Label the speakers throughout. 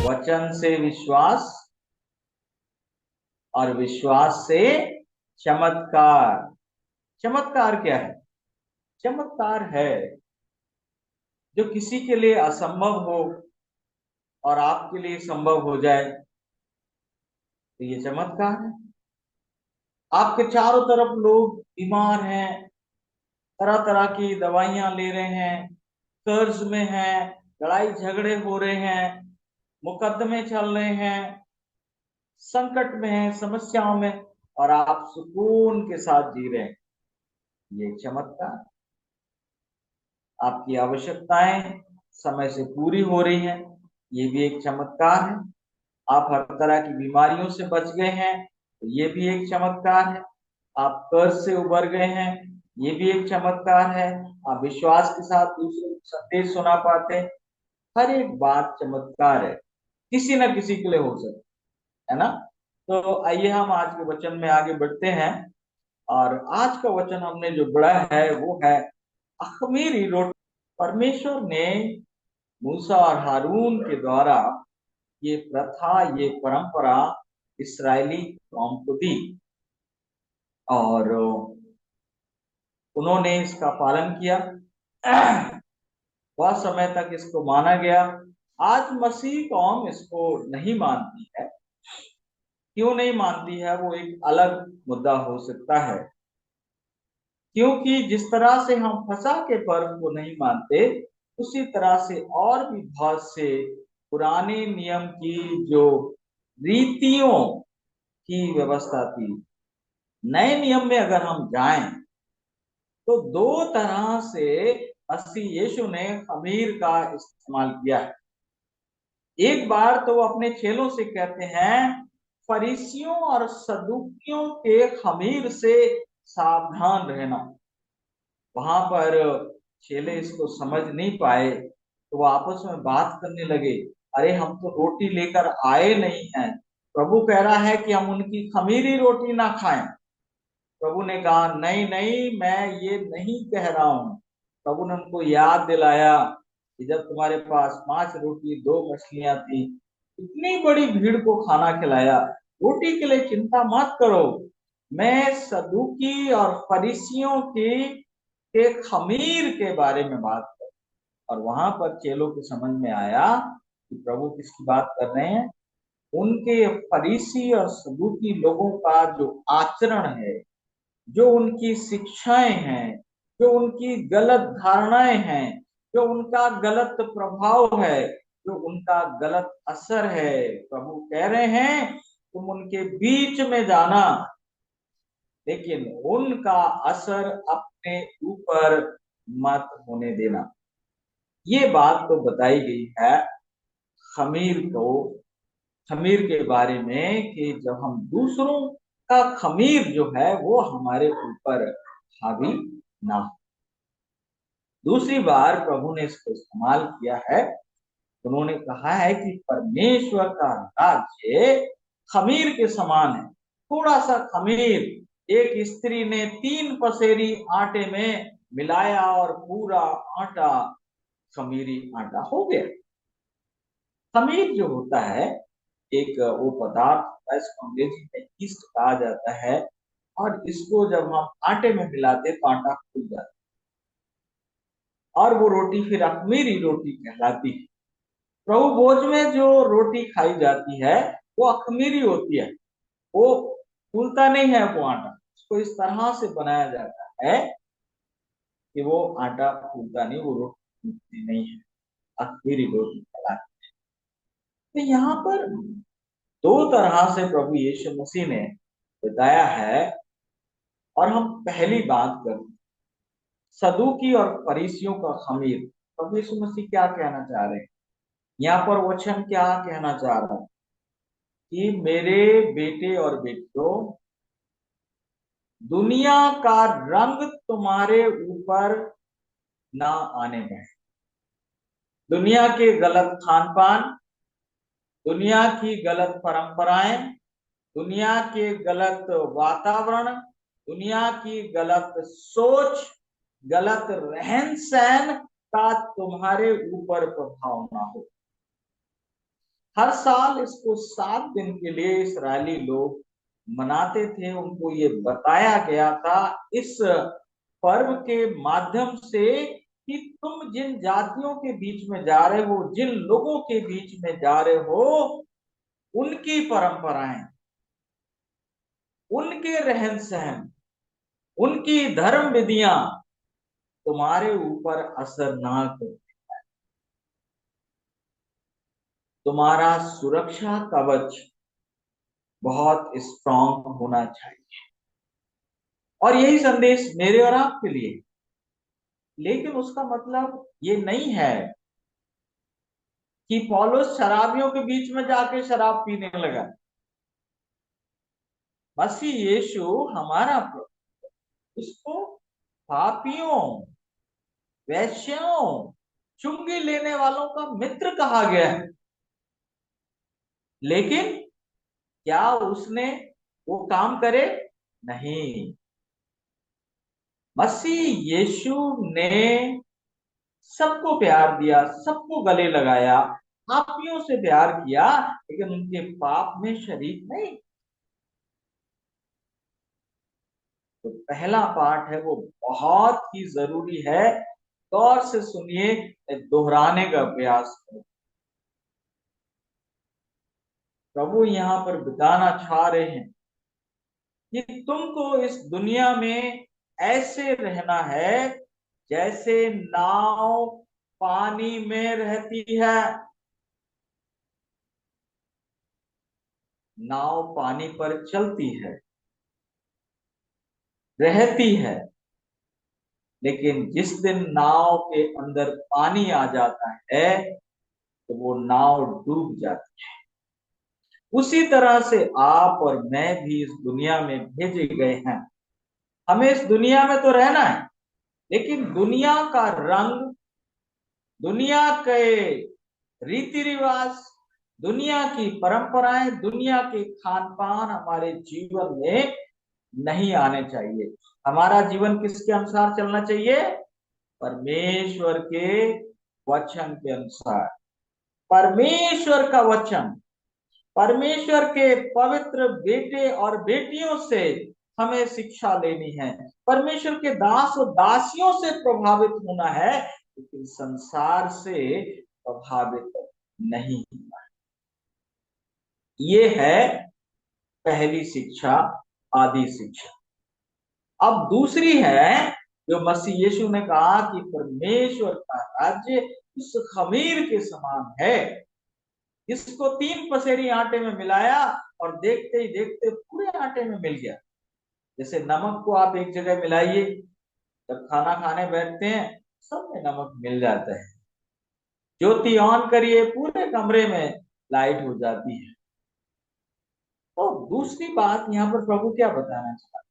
Speaker 1: वचन से विश्वास और विश्वास से चमत्कार। चमत्कार क्या है? चमत्कार है जो किसी के लिए असंभव हो और आपके लिए संभव हो जाए, तो ये चमत्कार है। आपके चारों तरफ लोग बीमार हैं, तरह तरह की दवाइयां ले रहे हैं, कर्ज में हैं, लड़ाई झगड़े हो रहे हैं, मुकदमे चल रहे हैं, संकट में हैं, समस्याओं में, और आप सुकून के साथ जी रहे हैं। ये एक चमत्कार। आपकी आवश्यकताएं समय से पूरी हो रही हैं, ये भी एक चमत्कार है। आप हर तरह की बीमारियों से बच गए हैं, तो ये भी एक चमत्कार है। आप कर्ज से उबर गए हैं, ये भी एक चमत्कार है। आप विश्वास के साथ दूसरों को संदेश सुना पाते हैं। हर एक बात चमत्कार है, किसी न किसी के लिए हो सकता है ना। तो आइए हम आज के वचन में आगे बढ़ते हैं। और आज का वचन हमने जो पढ़ा है वो है अख़मीरी रोटी। परमेश्वर ने मूसा और हारून के द्वारा ये प्रथा, ये परंपरा इस्राएली कौम को दी, और उन्होंने इसका पालन किया। बहुत समय तक इसको माना गया। आज मसीह कौम इसको नहीं मानती है। क्यों नहीं मानती है, वो एक अलग मुद्दा हो सकता है। क्योंकि जिस तरह से हम फसह के पर्व को नहीं मानते, उसी तरह से और भी बहुत से पुराने नियम की जो रीतियों की व्यवस्था थी, नए नियम में अगर हम जाएं तो दो तरह से मसीह यीशु ने खमीर का इस्तेमाल किया है। एक बार तो अपने चेलों से कहते हैं, फरीसियों और सदूकियों के खमीर से सावधान रहना। वहां पर चेले इसको समझ नहीं पाए, तो वो आपस में बात करने लगे, अरे हम तो रोटी लेकर आए नहीं हैं, प्रभु कह रहा है कि हम उनकी खमीरी रोटी ना खाएं। प्रभु ने कहा, नहीं नहीं, मैं ये नहीं कह रहा हूं। प्रभु ने उनको याद दिलाया कि जब तुम्हारे पास 5 रोटी 2 मछलियां थी, इतनी बड़ी भीड़ को खाना खिलाया, रोटी के लिए चिंता मत करो। मैं सदूकी और फरीसियों की के खमीर के बारे में बात कर। और वहां पर चेलों को समझ में आया कि प्रभु किसकी बात कर रहे हैं। उनके फरीसी और सदूकी लोगों का जो आचरण है, जो उनकी शिक्षाएं हैं, जो उनकी गलत धारणाएं हैं, जो उनका गलत प्रभाव है, जो उनका गलत असर है, प्रभु कह रहे हैं तुम उनके बीच में जाना, लेकिन उनका असर अपने ऊपर मत होने देना। ये बात तो बताई गई है खमीर को, खमीर के बारे में, कि जब हम दूसरों का खमीर जो है वो हमारे ऊपर हावी ना हो। दूसरी बार प्रभु ने इसको इस्तेमाल किया है। उन्होंने कहा है कि परमेश्वर का राज्य खमीर के समान है। थोड़ा सा खमीर एक स्त्री ने 3 पसेरी आटे में मिलाया और पूरा आटा खमीरी आटा हो गया। खमीर जो होता है एक वो पदार्थ होता है, इसको अंग्रेजी में ईस्ट कहा जाता है, और इसको जब हम आटे में मिलाते तो आटा फूल जाता है, और वो रोटी फिर अखमीरी रोटी कहलाती है। प्रभु भोज में जो रोटी खाई जाती है वो अखमीरी होती है। वो फूलता नहीं है वो आटा, उसको इस तरह से बनाया जाता है कि वो आटा फूलता नहीं, वो रोटी फूलती नहीं है, अखमीरी रोटी कहलाती है। तो यहाँ पर 2 तरह से प्रभु यीशु मसीह ने बताया है। और हम पहली बात करें सदूकी और फरीसियों का खमीर, प्रभु यीशु मसीह क्या कहना चाह रहे हैं? यहाँ पर वचन क्या कहना चाह रहा है कि मेरे बेटे और बेटियों, दुनिया का रंग तुम्हारे ऊपर ना आने दें। दुनिया के गलत खान पान, दुनिया की गलत परंपराएं, दुनिया के गलत वातावरण, दुनिया की गलत सोच, गलत रहन सहन का तुम्हारे ऊपर प्रभाव ना हो। हर साल इसको 7 दिन के लिए इस्राएली लोग मनाते थे। उनको ये बताया गया था इस पर्व के माध्यम से कि तुम जिन जातियों के बीच में जा रहे हो, जिन लोगों के बीच में जा रहे हो, उनकी परंपराएं, उनके रहन सहन, उनकी धर्म विधियां तुम्हारे ऊपर असर ना करें। तुम्हारा सुरक्षा कवच बहुत स्ट्रांग होना चाहिए। और यही संदेश मेरे और आपके लिए। लेकिन उसका मतलब ये नहीं है कि पौलुस शराबियों के बीच में जाके शराब पीने लगा। मसीह यीशु हमारा प्रभु, उसको पापियों, वैश्यों, चुंगी लेने वालों का मित्र कहा गया है। लेकिन क्या उसने वो काम करे? नहीं। मसीह यीशु ने सबको प्यार दिया, सबको गले लगाया, पापियों से प्यार किया, लेकिन उनके पाप में शरीक नहीं। तो पहला पाठ है वो बहुत ही जरूरी है। गौर से सुनिए, दोहराने का प्रयास करो। प्रभु यहाँ पर बताना चाह रहे हैं कि तुमको इस दुनिया में ऐसे रहना है जैसे नाव पानी में रहती है। नाव पानी पर चलती है, रहती है, लेकिन जिस दिन नाव के अंदर पानी आ जाता है तो वो नाव डूब जाती है। उसी तरह से आप और मैं भी इस दुनिया में भेजे गए हैं। हमें इस दुनिया में तो रहना है, लेकिन दुनिया का रंग, दुनिया के रीति रिवाज, दुनिया की परंपराएं, दुनिया के खान पान हमारे जीवन में नहीं आने चाहिए। हमारा जीवन किसके अनुसार चलना चाहिए? परमेश्वर के वचन के अनुसार। परमेश्वर का वचन, परमेश्वर के पवित्र बेटे और बेटियों से हमें शिक्षा लेनी है। परमेश्वर के दास और दासियों से प्रभावित होना है, लेकिन संसार से प्रभावित नहीं होना है। ये है पहली शिक्षा, आदि शिक्षा। अब दूसरी है जो मसीह यीशु ने कहा कि परमेश्वर का राज्य उस खमीर के समान है। इसको 3 पसेरी आटे में मिलाया और देखते ही देखते पूरे आटे में मिल गया। जैसे नमक को आप एक जगह मिलाइए, जब खाना खाने बैठते हैं सब में नमक मिल जाता है। ज्योति ऑन करिए, पूरे कमरे में लाइट हो जाती है। तो दूसरी बात यहाँ पर प्रभु क्या बताना चाहते,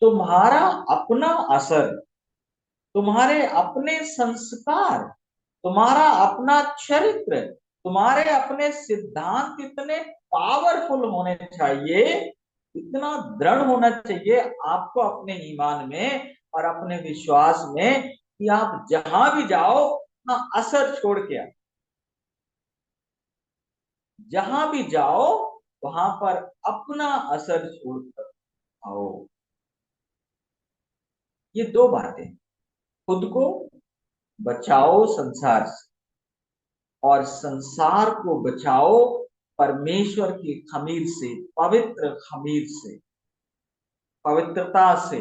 Speaker 1: तुम्हारा अपना असर, तुम्हारे अपने संस्कार, तुम्हारा अपना चरित्र, तुम्हारे अपने सिद्धांत इतने पावरफुल होने चाहिए, इतना दृढ़ होना चाहिए आपको अपने ईमान में और अपने विश्वास में कि आप जहां भी जाओ वहां असर छोड़ के आओ। जहां भी जाओ वहां पर अपना असर छोड़कर आओ। ये दो बातें, खुद को बचाओ संसार से और संसार को बचाओ परमेश्वर की खमीर से, पवित्र खमीर से, पवित्रता से।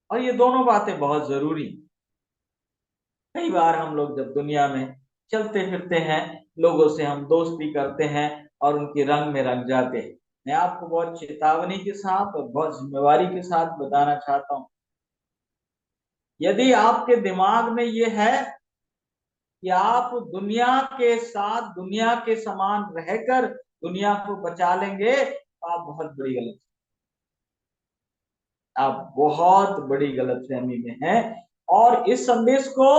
Speaker 1: और ये दोनों बातें बहुत जरूरी। कई बार हम लोग जब दुनिया में चलते फिरते हैं, लोगों से हम दोस्ती करते हैं और उनके रंग में रंग जाते हैं। मैं आपको बहुत चेतावनी के साथ और बहुत जिम्मेवारी के साथ बताना चाहता हूँ, यदि आपके दिमाग में ये है कि आप दुनिया के साथ, दुनिया के समान रहकर दुनिया को बचा लेंगे, तो आप बहुत बड़ी गलत, आप बहुत बड़ी गलतफहमी में हैं। और इस संदेश को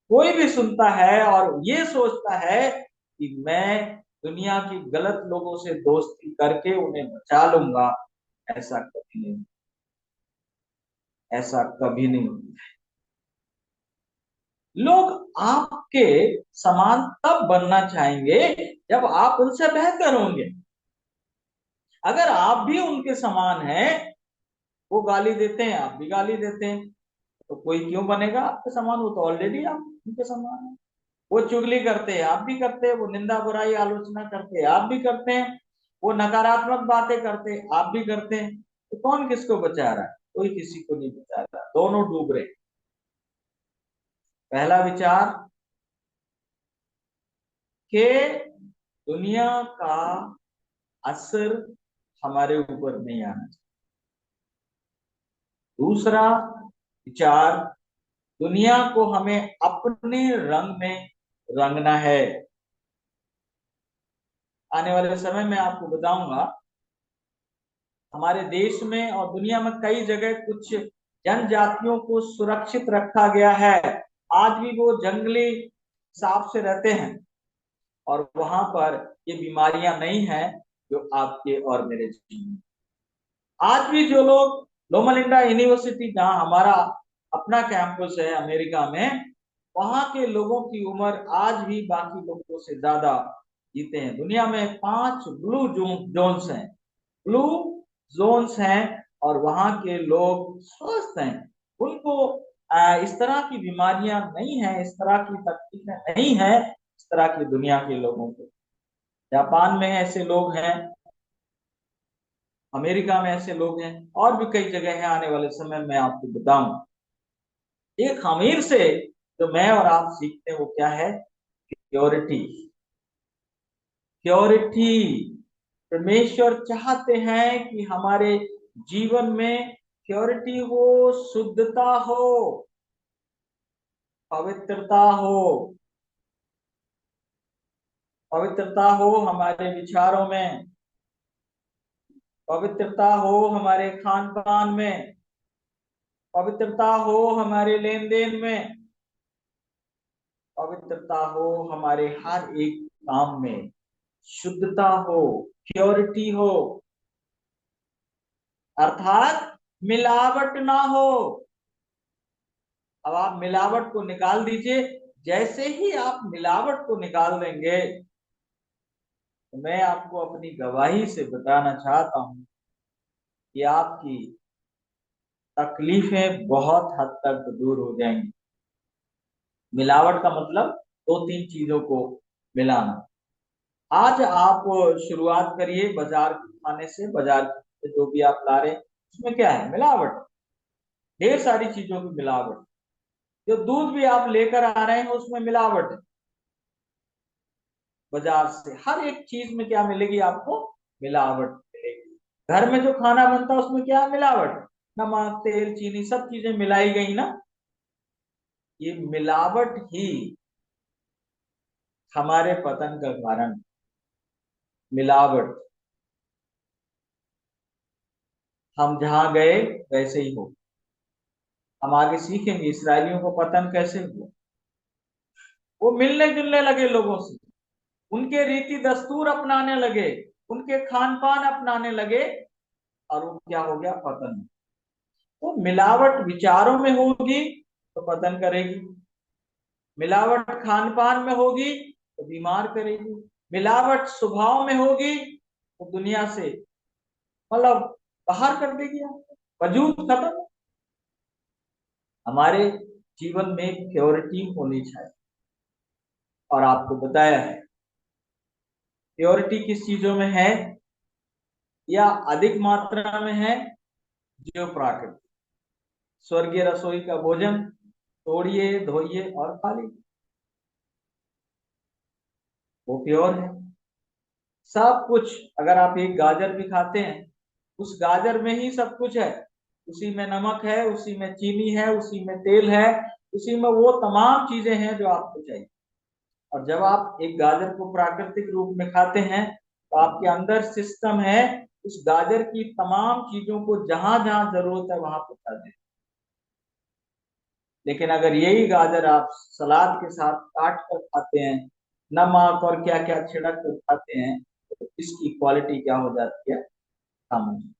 Speaker 1: कोई भी सुनता है और ये सोचता है कि मैं दुनिया की गलत लोगों से दोस्ती करके उन्हें बचा लूंगा, ऐसा कभी नहीं, ऐसा कभी नहीं। लोग आपके समान तब बनना चाहेंगे जब आप उनसे बेहतर होंगे। अगर आप भी उनके समान हैं, वो गाली देते हैं आप भी गाली देते हैं, तो कोई क्यों बनेगा आपके समान? वो तो ऑलरेडी आप उनके समान है। वो चुगली करते हैं आप भी करते हैं, वो निंदा बुराई आलोचना करते हैं आप भी करते हैं, वो नकारात्मक बातें करते हैं आप भी करते हैं। तो कौन किसको बचा रहा है? कोई किसी को नहीं बचा रहा, दोनों डूब रहे। पहला विचार कि दुनिया का असर हमारे ऊपर नहीं आना चाहिए। दूसरा विचार, दुनिया को हमें अपने रंग में रंगना है। आने वाले समय में आपको बताऊंगा, हमारे देश में और दुनिया में कई जगह कुछ जनजातियों को सुरक्षित रखा गया है। आज भी वो जंगली हिसाब से रहते हैं और वहां पर ये बीमारियां नहीं है जो आपके और मेरे जीवन में। आज भी जो लोग लोमा यूनिवर्सिटी, जहां हमारा अपना कैंपस है अमेरिका में, वहां के लोगों की उम्र आज भी बाकी लोगों से ज्यादा जीते हैं। दुनिया में 5 ब्लू जोन्स हैं, ब्लू जोन्स हैं, और वहां के लोग स्वस्थ हैं। उनको इस तरह की बीमारियां नहीं है, इस तरह की तकलीफें नहीं है इस तरह की दुनिया के लोगों को। जापान में ऐसे लोग हैं, अमेरिका में ऐसे लोग हैं, और भी कई जगह हैं। आने वाले समय में आपको बताऊं, एक अमीर से जो मैं और आप सीखते हैं वो क्या है? प्योरिटी। प्योरिटी। परमेश्वर चाहते हैं कि हमारे जीवन में प्योरिटी हो, शुद्धता हो, पवित्रता हो। पवित्रता हो हमारे विचारों में, पवित्रता हो हमारे खान पान में, पवित्रता हो हमारे लेन देन में, पवित्रता हो हमारे हर एक काम में, शुद्धता हो, प्योरिटी हो, अर्थात मिलावट ना हो। अब आप मिलावट को निकाल दीजिए। जैसे ही आप मिलावट को निकाल देंगे, तो मैं आपको अपनी गवाही से बताना चाहता हूं कि आपकी तकलीफें बहुत हद तक दूर हो जाएंगी। मिलावट का मतलब दो तीन चीजों को मिलाना। आज आप शुरुआत करिए बाजार के खाने से। बाजार से जो भी आप ला रहे हैं उसमें क्या है? मिलावट। ढेर सारी चीजों की मिलावट। जो दूध भी आप लेकर आ रहे हैं उसमें मिलावट है। बाजार से हर एक चीज में क्या मिलेगी आपको? मिलावट मिलेगी। घर में जो खाना बनता है उसमें क्या है? मिलावट। नमक तेल चीनी सब चीजें मिलाई गई ना। ये मिलावट ही हमारे पतन का कारण। मिलावट। हम जहां गए वैसे ही हो। हम आगे सीखेंगे इसराइलियों को पतन कैसे हुआ। वो मिलने जुलने लगे लोगों से, उनके रीति दस्तूर अपनाने लगे, उनके खान पान अपनाने लगे, और वो क्या हो गया? पतन। तो मिलावट विचारों में होगी तो पतन करेगी, मिलावट खान पान में होगी तो बीमार करेगी, मिलावट स्वभाव में होगी तो दुनिया से मतलब बाहर कर देगी आपको, वजूद खत्म। हमारे जीवन में प्योरिटी होनी चाहिए। और आपको बताया है प्योरिटी किस चीजों में है, या अधिक मात्रा में है? जो प्राकृतिक स्वर्गीय रसोई का भोजन तोड़िए धोइए और खा लीजिए, वो प्योर है। सब कुछ, अगर आप एक गाजर भी खाते हैं, उस गाजर में ही सब कुछ है। उसी में नमक है, उसी में चीनी है, उसी में तेल है, उसी में वो तमाम चीजें हैं जो आपको चाहिए। और जब आप एक गाजर को प्राकृतिक रूप में खाते हैं तो आपके अंदर सिस्टम है उस गाजर की तमाम चीजों को जहां जहां जरूरत है वहां पहुंचा दे। लेकिन अगर यही गाजर आप सलाद के साथ काट कर खाते हैं, नमक और क्या क्या छिड़क कर खाते हैं, तो इसकी क्वालिटी क्या हो जाती है? कम हो जाती है।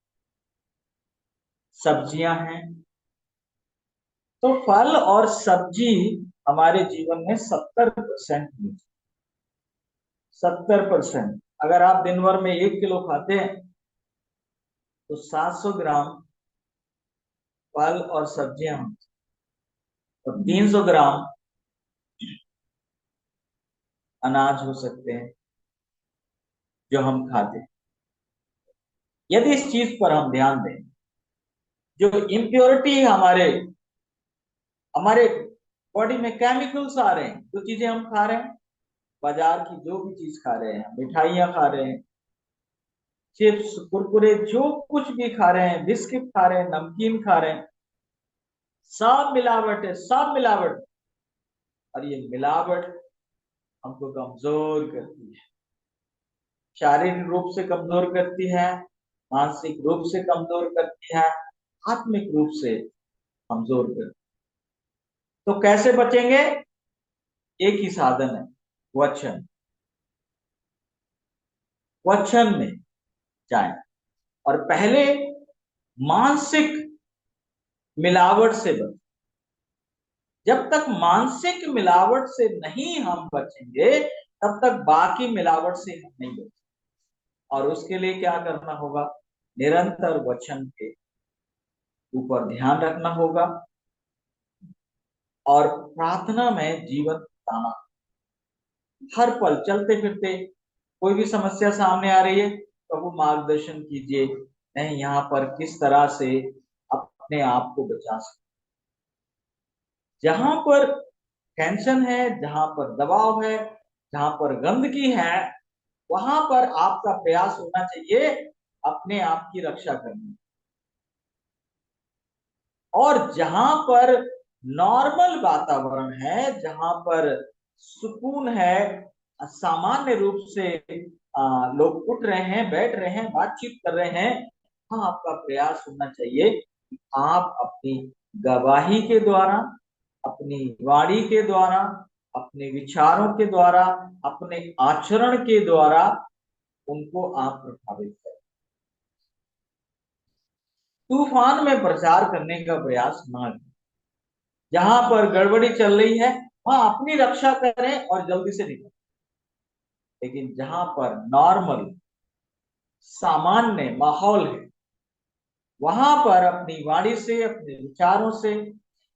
Speaker 1: सब्जियां हैं, तो फल और सब्जी हमारे जीवन में 70% मीठा। 70%। अगर आप दिन भर में 1 किलो खाते हैं तो 700 ग्राम फल और सब्जियां और 300 ग्राम अनाज हो सकते हैं जो हम खाते हैं। यदि इस चीज पर हम ध्यान दें, जो इम्प्योरिटी हमारे हमारे बॉडी में केमिकल्स आ रहे हैं, जो चीजें हम खा रहे हैं, बाजार की जो भी चीज खा रहे हैं, मिठाइयां खा रहे हैं, चिप्स कुरकुरे जो कुछ भी खा रहे हैं, बिस्किट खा रहे हैं, नमकीन खा रहे हैं, सब मिलावट है, सब मिलावट। और ये मिलावट हमको कमजोर करती है, शारीरिक रूप से कमजोर करती है, मानसिक रूप से कमजोर करती है, आत्मिक रूप से कमजोर करती है। तो कैसे बचेंगे? एक ही साधन है, वचन। वचन में जाएं और पहले मानसिक मिलावट से बचें। जब तक मानसिक मिलावट से नहीं हम बचेंगे तब तक बाकी मिलावट से हम नहीं बचेंगे। और उसके लिए क्या करना होगा? निरंतर वचन के ऊपर ध्यान रखना होगा और प्रार्थना में जीवन बिताना। हर पल चलते फिरते कोई भी समस्या सामने आ रही है, प्रभु मार्गदर्शन कीजिए, मैं यहाँ पर किस तरह से अपने आप को बचा सकूं। जहां पर टेंशन है, जहां पर दबाव है, जहां पर गंदगी है, वहां पर आपका प्रयास होना चाहिए अपने आप की रक्षा करने। और जहां पर नॉर्मल वातावरण है, जहां पर सुकून है, सामान्य रूप से लोग उठ रहे हैं, बैठ रहे हैं, बातचीत कर रहे हैं, वहां आपका प्रयास होना चाहिए कि आप अपनी गवाही के द्वारा, अपनी वाणी के द्वारा, अपने विचारों के द्वारा, अपने आचरण के द्वारा उनको आप प्रभावित करें। तूफान में प्रचार करने का प्रयास न करें। जहां पर गड़बड़ी चल रही है वहां अपनी रक्षा करें और जल्दी से निकलें। लेकिन जहां पर नॉर्मल सामान्य माहौल है, वहां पर अपनी वाणी से, अपने विचारों से,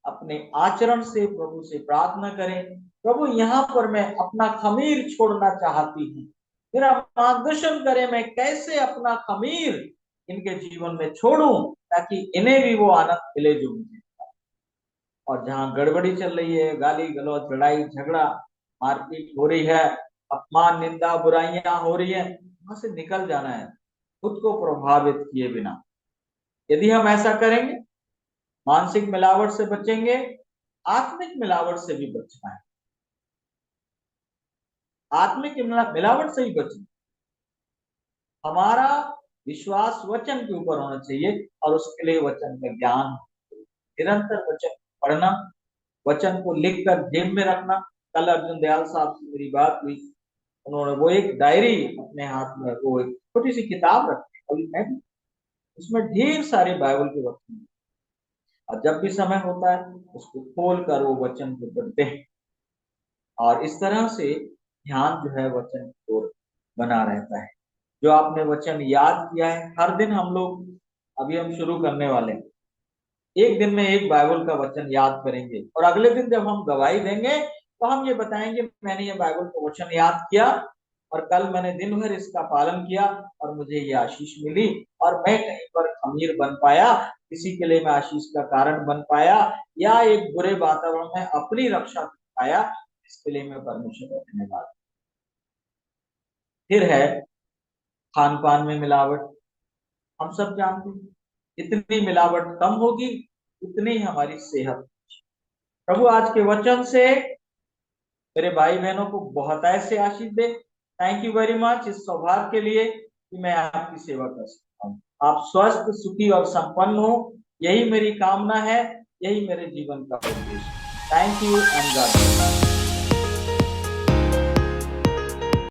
Speaker 1: अपने आचरण से प्रभु से प्रार्थना करें, प्रभु यहाँ पर मैं अपना खमीर छोड़ना चाहती हूँ, मेरा मार्गदर्शन करें, मैं कैसे अपना खमीर इनके जीवन में छोड़ूं ताकि इन्हें भी वो आनंद मिले जो मुझे। और जहां गड़बड़ी चल रही है, गाली गलौज, लड़ाई झगड़ा, मारपीट हो रही है, अपमान निंदा बुराइयां हो रही है, वहां से निकल जाना है खुद को प्रभावित किए बिना। यदि हम ऐसा करेंगे, मानसिक मिलावट से बचेंगे, आत्मिक मिलावट से भी बचना है। आत्मिक मिलावट से ही बचना, हमारा विश्वास वचन के ऊपर होना चाहिए और उसके लिए वचन का ज्ञान, निरंतर वचन पढ़ना, वचन को लिखकर जेब में रखना। कल अर्जुन दयाल साहब से मेरी बात हुई, उन्होंने वो एक डायरी अपने हाथ में, वो एक छोटी सी किताब रखी, अभी मैं भी, उसमें ढेर सारे बाइबल के वचन, और जब भी समय होता है उसको खोल कर वो वचन को पढ़ते हैं। और इस तरह से ध्यान जो है वचन की ओर बना रहता है। जो आपने वचन याद किया है, हर दिन हम लोग, अभी हम शुरू करने वाले हैं, एक दिन में एक बाइबल का वचन याद करेंगे और अगले दिन जब हम गवाही देंगे तो हम ये बताएंगे मैंने ये बाइबल का वचन याद किया और कल मैंने दिन भर इसका पालन किया और मुझे ये आशीष मिली, और मैं कहीं पर अमीर बन पाया, किसी के लिए मैं आशीष का कारण बन पाया, या एक बुरे वातावरण में अपनी रक्षा कर पाया, इसके लिए मैं परमेश्वर का धन्यवाद। फिर है खान पान में मिलावट। हम सब जानते हैं जितनी मिलावट कम होगी उतनी हमारी सेहत। प्रभु आज के वचन से मेरे भाई बहनों को बहुत ऐसे आशीष दे। थैंक यू वेरी मच इस सौभाग्य के लिए कि मैं आपकी सेवा कर सकता हूँ। आप स्वस्थ, सुखी और संपन्न हो, यही मेरी कामना है, यही मेरे जीवन का उद्देश्य। Thank you and God bless.